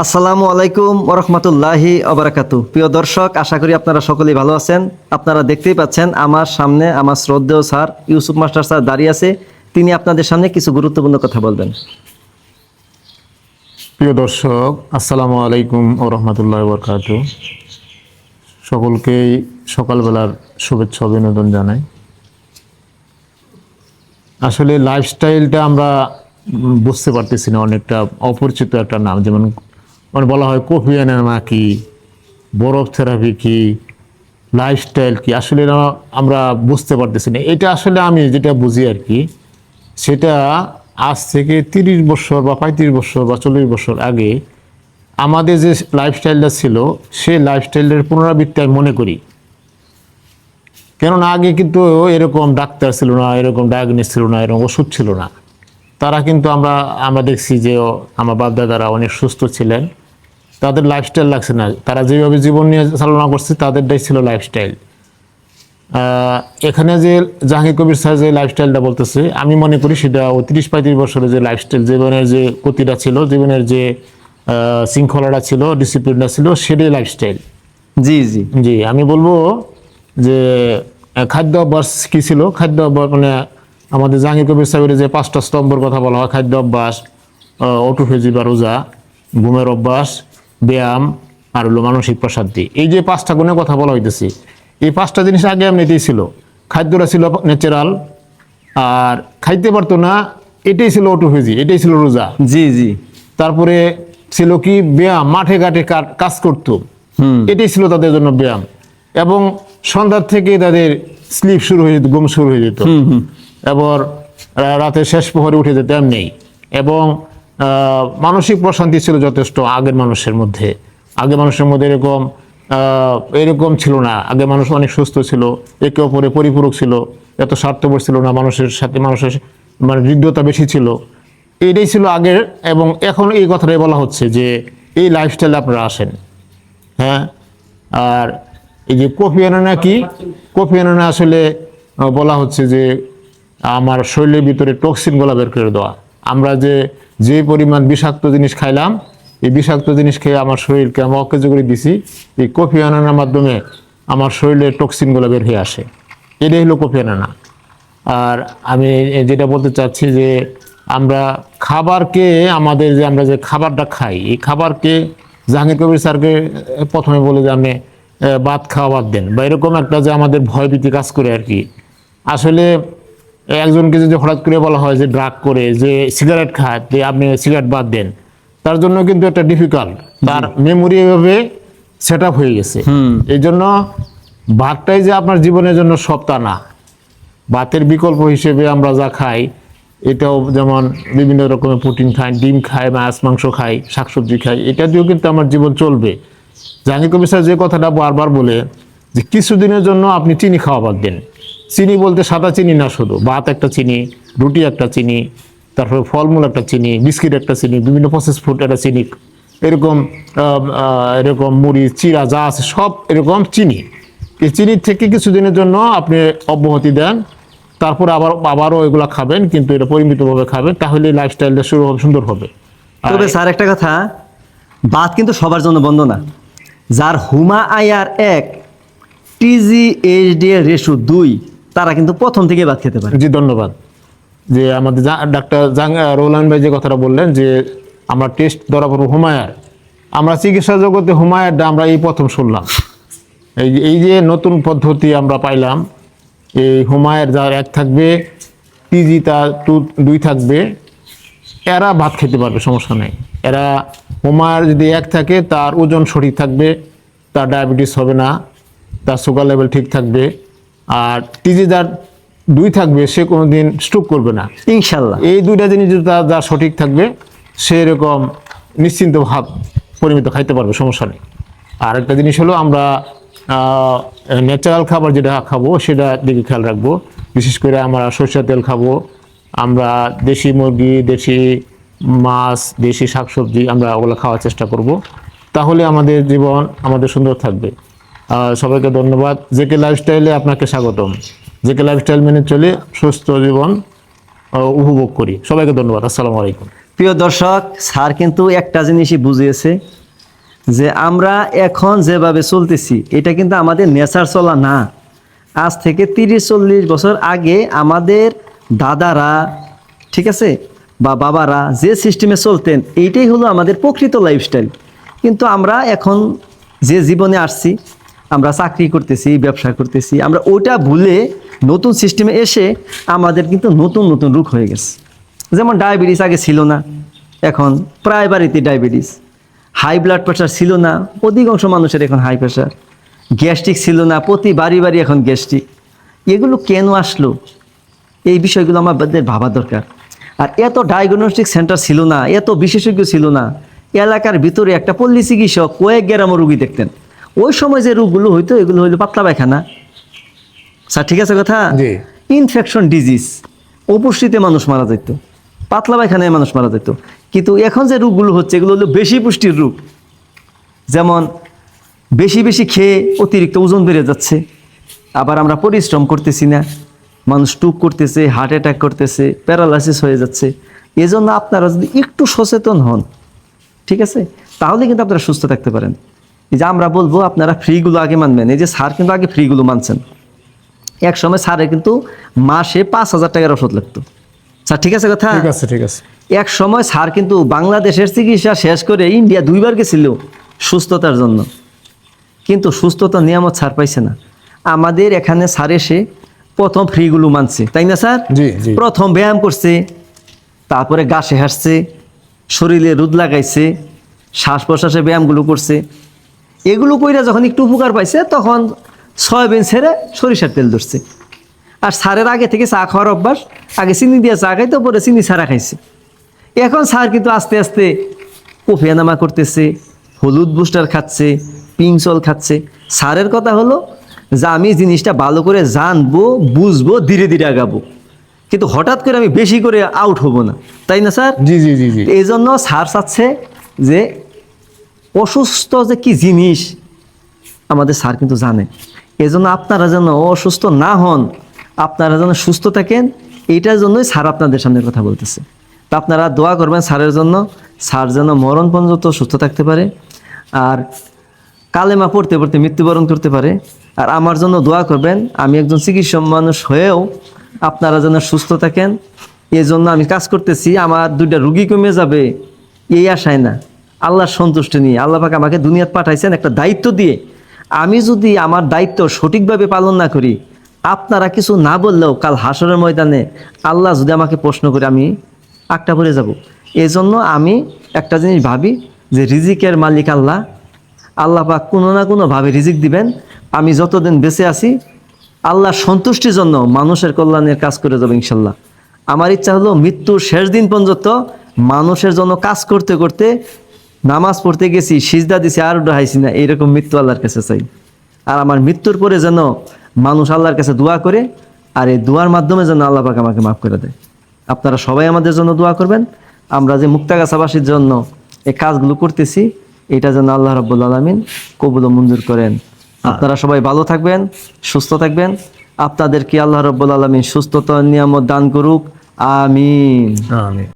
আসসালামু আলাইকুম ওরহমতুল্লাহি অবরাকাতু। প্রিয় দর্শক, আশা করি আপনারা সকলেই ভালো আছেন। আপনারা দেখতেই পাচ্ছেন আমার সামনে আমার শ্রদ্ধেয় স্যার ইউসুফ মাস্টার স্যার দাঁড়িয়ে আছে। তিনি আপনাদের সামনে কিছু গুরুত্বপূর্ণ কথা বলবেন। প্রিয় দর্শক, আসসালামু আলাইকুম ও রহমতুল্লাহ বরকাত। সকলকেই সকালবেলার শুভেচ্ছা অভিনন্দন জানাই। আসলে লাইফস্টাইলটা আমরা বুঝতে পারতেছি না, অনেকটা অপরিচিত একটা নাম। যেমন মানে বলা হয় কফি এনামা কি, বরফ থেরাপি কি, লাইফস্টাইল কি, আসলে আমরা বুঝতে পারতেছি না। এটা আসলে আমি যেটা বুঝি আর কি, সেটা আজ থেকে 30 বছর বা 35 বছর বা 40 বছর আগে আমাদের যে লাইফস্টাইলটা ছিল, সেই লাইফস্টাইলের পুনরাবৃত্তি আমি মনে করি। কেননা আগে কিন্তু এরকম ডাক্তার ছিল না, এরকম ডায়াগনোস ছিল না, এরকম ওষুধ ছিল না। তারা কিন্তু আমরা দেখছি যে আমার বাপ দাদারা অনেক সুস্থ ছিলেন, তাদের লাইফস্টাইল লাগছে না। তারা যেভাবে জীবন নিয়ে চালনা করছে তাদেরটাই ছিল লাইফস্টাইল। এখানে যে জাহাঙ্গীর কবির স্যার যে লাইফস্টাইলটা বলতেছে, আমি মনে করি সেটা 30-35 বছরের যে লাইফস্টাইল, জীবনের যে গতিটা ছিল, জীবনের যে শৃঙ্খলাটা ছিল, ডিসিপ্লিনটা ছিল, সেটাই লাইফস্টাইল। জি জি জি, আমি বলবো যে খাদ্য অভ্যাস কী ছিল। খাদ্য অভ্যাস মানে আমাদের জাহাঙ্গীর কবির সাহেবের যে 5টা স্তম্ভের কথা বলা হয়, খাদ্য অভ্যাস, অটোফেজি বা রোজা, ঘুমের অভ্যাস, ব্যায়াম, আর হলো মানসিক প্রশান্তি। এই যে 5টা গুণের কথা বলা হইতেছে, এই 5টা জিনিস আগে এমনিতেই ছিল। খাদ্যটা ছিল ন্যাচারাল, আর খাইতে পারতো না, এটাই ছিল অটোফেজি, এটাই ছিল রোজা। জি জি তারপরে ছিল কি ব্যায়াম, মাঠে ঘাটে কাজ করতো, এটাই ছিল তাদের জন্য ব্যায়াম। এবং সন্ধ্যার থেকে তাদের স্লিপ শুরু হয়ে যেত, ঘুম শুরু হয়ে যেত, এবার রাতের শেষ প্রহরে উঠে যেত এমনি। এবং মানসিক প্রশান্তি ছিল যথেষ্ট আগের মানুষের মধ্যে। আগের মানুষের মধ্যে এরকম ছিল না। আগে মানুষ অনেক সুস্থ ছিল, একে অপরে পরিপূরক ছিল, এত স্বার্থপর ছিল না, মানুষের সাথে মানুষের মানে হৃদ্যতা বেশি ছিল। এটাই ছিল আগের। এবং এখন এই কথাটাই বলা হচ্ছে যে এই লাইফস্টাইলে আপনারা আসেন। হ্যাঁ, আর এই যে কফি আনানা কি, কফি আনানা আসলে বলা হচ্ছে যে আমার শরীরের ভিতরে টক্সিনগুলো বের করে দেওয়া। আমরা যে পরিমাণ বিষাক্ত জিনিস খাইলাম, এই বিষাক্ত জিনিস খেয়ে আমার শরীরকে আমি অকেজ করে দিছি, এই কফি আনানার মাধ্যমে আমার শরীরের টক্সিনগুলো বের হয়ে আসে। এটাই হলো কফি আনানা। আর আমি যেটা বলতে চাচ্ছি যে আমরা খাবারকে, আমাদের যে আমরা যে খাবারটা খাই, এই খাবারকে জাহাঙ্গীর কবির স্যারকে প্রথমে বলে যে আপনি ভাত খাওয়া বাদ দেন, বা এরকম একটা যে আমাদের ভয়ভীতি কাজ করে আর কি। আসলে একজনকে যদি হঠাৎ করে বলা হয় যে ড্রাগ করে, যে সিগারেট খায়, যে আপনি সিগারেট বাদ দেন, তার জন্য কিন্তু একটা ডিফিকাল্ট, তার মেমোরি এভাবে সেট আপ হয়ে গেছে। এই জন্য ভাতটাই যে আপনার জীবনের জন্য সব তা না। ভাতের বিকল্প হিসেবে আমরা যা খাই, এটাও যেমন বিভিন্ন রকমের প্রোটিন খাই, ডিম খাই, মাছ মাংস খাই, শাকসবজি খাই, এটা দিয়েও কিন্তু আমার জীবন চলবে। জাহাঙ্গীর কবির স্যার যে কথাটা বারবার বলে যে কিছুদিনের জন্য আপনি চিনি খাওয়া বাদ দেন। চিনি বলতে সাদা চিনি না, শুধু ভাত একটা চিনি, রুটি একটা চিনি, তারপরে ফলমূল একটা চিনি, বিস্কিট একটা চিনি, বিভিন্ন প্রসেস ফুড একটা চিনি, এরকম এরকম মুড়ি, চিড়া যা আছে সব এরকম চিনি। এই চিনির থেকে কিছুদিনের জন্য আপনি অব্যাহতি দেন, তারপরে আবারও এগুলো খাবেন, কিন্তু এটা পরিমিতভাবে খাবেন, তাহলে লাইফস্টাইলটা শুরু হবে, সুন্দর হবে। তবে স্যার একটা কথা, ভাত কিন্তু সবার জন্য বন্ধ না। যার হুমা আয়ার 1, TGHD এর রেশু 2, তারা কিন্তু প্রথম থেকে ভাত খেতে পারে। জি, ধন্যবাদ। যে আমাদের ডাক্তার রৌলান ভাই যে কথাটা বললেন যে আমরা টেস্ট ধরা পড়বো হুমায়ার, আমরা চিকিৎসা জগতে হুমায়ারটা আমরা এই প্রথম শুনলাম। এই যে নতুন পদ্ধতি আমরা পাইলাম, এই হুমায়ের যার 1 থাকবে, TG তার 2 থাকবে, এরা ভাত খেতে পারবে, সমস্যা নেই। এরা হুমায়ের যদি 1 থাকে, তার ওজন সঠিক থাকবে, তার ডায়াবেটিস হবে না, তার সুগার লেভেল ঠিক থাকবে। আর TG যার 2 থাকবে, সে কোনোদিন স্ট্রোক করবে না ইনশাল্লাহ। এই 2টা জিনিস যদি যার সঠিক থাকবে, সেরকম নিশ্চিন্ত ভাব পরিমিত খাইতে পারবে, সমস্যা নেই। আর একটা জিনিস হলো, আমরা ন্যাচারাল খাবার যেটা খাবো সেটা দিকে খেয়াল রাখবো। বিশেষ করে আমরা সরষের তেল খাবো, আমরা দেশি মুরগি, দেশি মাছ, দেশি শাকসবজি আমরা ওগুলো খাওয়ার চেষ্টা করব। তাহলে আমাদের জীবন আমাদের সুন্দর থাকবে। সবাইকে ধন্যবাদ। জেকে লাইফস্টাইলে আপনাকে স্বাগতম। জেকে লাইফস্টাইল মেনে চলে সুস্থ জীবন উপভোগ করি। সবাইকে ধন্যবাদ। আসসালামু আলাইকুম। প্রিয় দর্শক, স্যার কিন্তু একটা জিনিসই বুঝিয়েছে যে আমরা এখন যেভাবে চলতেছি এটা কিন্তু আমাদের নেচার চলা না। আজ থেকে 30-40 বছর আগে আমাদের দাদারা, ঠিক আছে, বা বাবারা যে সিস্টেমে চলতেন এইটাই হলো আমাদের প্রকৃত লাইফস্টাইল। কিন্তু আমরা এখন যে জীবনে আসছি, আমরা চাকরি করতেছি, ব্যবসা করতেছি, আমরা ওটা ভুলে নতুন সিস্টেমে এসে আমাদের কিন্তু নতুন নতুন রোগ হয়ে গেছে। যেমন ডায়াবেটিস আগে ছিল না, এখন প্রায় বাড়িতে ডায়াবেটিস। হাই ব্লাড প্রেশার ছিল না, অধিকাংশ মানুষের এখন হাই প্রেশার। গ্যাস্ট্রিক ছিল না, প্রতি বাড়ি বাড়ি এখন গ্যাস্ট্রিক। এগুলো কেন আসলো, এই বিষয়গুলো আমাদের ভাবা দরকার। আর এত ডায়াগনস্টিক সেন্টার ছিল না, এত বিশেষজ্ঞ ছিল না। এলাকার ভিতরে একটা পল্লী চিকিৎসক কয়েক গ্রাম রোগী দেখতেন। ওই সময় যে রোগগুলো হইতো এগুলো হইলো পাতলা পায়খানা, স্যার ঠিক আছে কথা, জি। ইনফেকশন ডিজিজ, উপস্থিতিতে মানুষ মারা যেত, পাতলা পায়খানায় মানুষ মারা যেত। কিন্তু এখন যে রোগগুলো হচ্ছে এগুলো হলো বেশি পুষ্টির রোগ। যেমন বেশি বেশি খেয়ে অতিরিক্ত ওজন বেড়ে যাচ্ছে, আবার আমরা পরিশ্রম করতেছি না, মানুষ টুক করতেছে, হার্ট অ্যাটাক করতেছে, প্যারালাইসিস হয়ে যাচ্ছে। এজন্য আপনারা যদি একটু সচেতন হন, ঠিক আছে, তাহলে কিন্তু আপনারা সুস্থ থাকতে পারেন। এই যে আমরা বলবো আপনারা ফ্রিগুলো আগে মানবেন। এই যে স্যার কিন্তু আগে ফ্রিগুলো মানছেন। এক সময় স্যারের কিন্তু মাসে 5,000 টাকার ওষুধ লাগতো, স্যার ঠিক আছে কথা। ঠিক আছে, ঠিক আছে। এক সময় স্যার কিন্তু বাংলাদেশের চিকিৎসা শেষ করে ইন্ডিয়া 2বার গেছিল সুস্থতার জন্য, কিন্তু সুস্থতা নিয়ামত স্যার পাইছে না। আমাদের এখানে স্যার এসে প্রথম ফ্রিগুলো মানছে, তাই না স্যার? জি, জি। প্রথম ব্যায়াম করছে, তারপরে গাছে হাঁটছে, শরীরে রোদ লাগাইছে, শ্বাস প্রশ্বাসে ব্যায়ামগুলো করছে। এগুলো কইরা যখন একটু উপকার পাইছে তখন সয়াবিন ছেড়ে সরিষার তেল ধরছে। আর স্যারের আগে থেকে চা খাওয়ার অভ্যাস, আগে চিনি দিয়ে চা খাইতো, পরে চিনি ছাড়া খাইছে। এখন স্যার কিন্তু আস্তে আস্তে কোফিয়ানামা করতেছে, হলুদ বুস্টার খাচ্ছে, পিংসল খাচ্ছে। স্যারের কথা হলো যে আমি জিনিসটা ভালো করে জানবো, বুঝবো, ধীরে ধীরে আগাবো, কিন্তু হঠাৎ করে আমি বেশি করে আউট হব না, তাই না স্যার? জি, জি, জি, জি। এই জন্য স্যার চাচ্ছে যে অসুস্থ যে কি জিনিস আমাদের স্যার কিন্তু জানে। এই জন্য আপনারা যেন অসুস্থ না হন, আপনারা যেন সুস্থ থাকেন, এইটার জন্যই স্যার আপনাদের সামনে কথা বলতেছে। তা আপনারা দোয়া করবেন স্যারের জন্য, স্যার যেন মরণ পর্যন্ত সুস্থ থাকতে পারে, আর কালেমা পড়তে পড়তে মৃত্যুবরণ করতে পারে। আর আমার জন্য দোয়া করবেন, আমি একজন চিকিৎসক মানুষ হয়েও আপনারা যেন সুস্থ থাকেন, এই জন্য আমি কাজ করতেছি। আমার 2টা রুগী কমে যাবে এই আশায় না, আল্লাহর সন্তুষ্টি নিয়ে। আল্লাহ পাক আমাকে দুনিয়াত পাঠাইছেন একটা দায়িত্ব দিয়ে। আমি যদি আমার দায়িত্ব সঠিকভাবে পালন না করি, আপনারা কিছু না বললেও কাল হাসরের ময়দানে আল্লাহ যদি আমাকে প্রশ্ন করে, আমি আটটা পড়ে যাব। এই জন্য আমি একটা জিনিস ভাবি যে রিজিকের মালিক আল্লাহ, আল্লাহ পাক কোনো না কোনোভাবে রিজিক দিবেন। আমি যতদিন বেঁচে আছি আল্লাহর সন্তুষ্টির জন্য মানুষের কল্যাণের কাজ করে যাবো ইনশাল্লাহ। আমার ইচ্ছা হলো মৃত্যুর শেষ দিন পর্যন্ত মানুষের জন্য কাজ করতে করতে, নামাজ পড়তে গেছি, সিজদা দিছি আর উঠাইছি না, এইরকম মৃত্যু আল্লাহর কাছে চাই। আর আমার মৃত্যুর পরে যেন মানুষ আল্লাহর কাছে দোয়া করে, আর এই দোয়ার মাধ্যমে যেন আল্লাহ পাক আমাকে মাফ করে দেয়। আপনারা সবাই আমাদের জন্য দোয়া করবেন। আমরা যে মুক্তাগাছাবাসীর জন্য এই কাজগুলো করতেছি, এটা যেন আল্লাহ রাব্বুল আলামিন কবুল ও মঞ্জুর করেন। আপনারা সবাই ভালো থাকবেন, সুস্থ থাকবেন। আপনাদেরকে আল্লাহ রাব্বুল আলামিন সুস্থতা নিয়ামত দান করুক, আমিন। আমিন।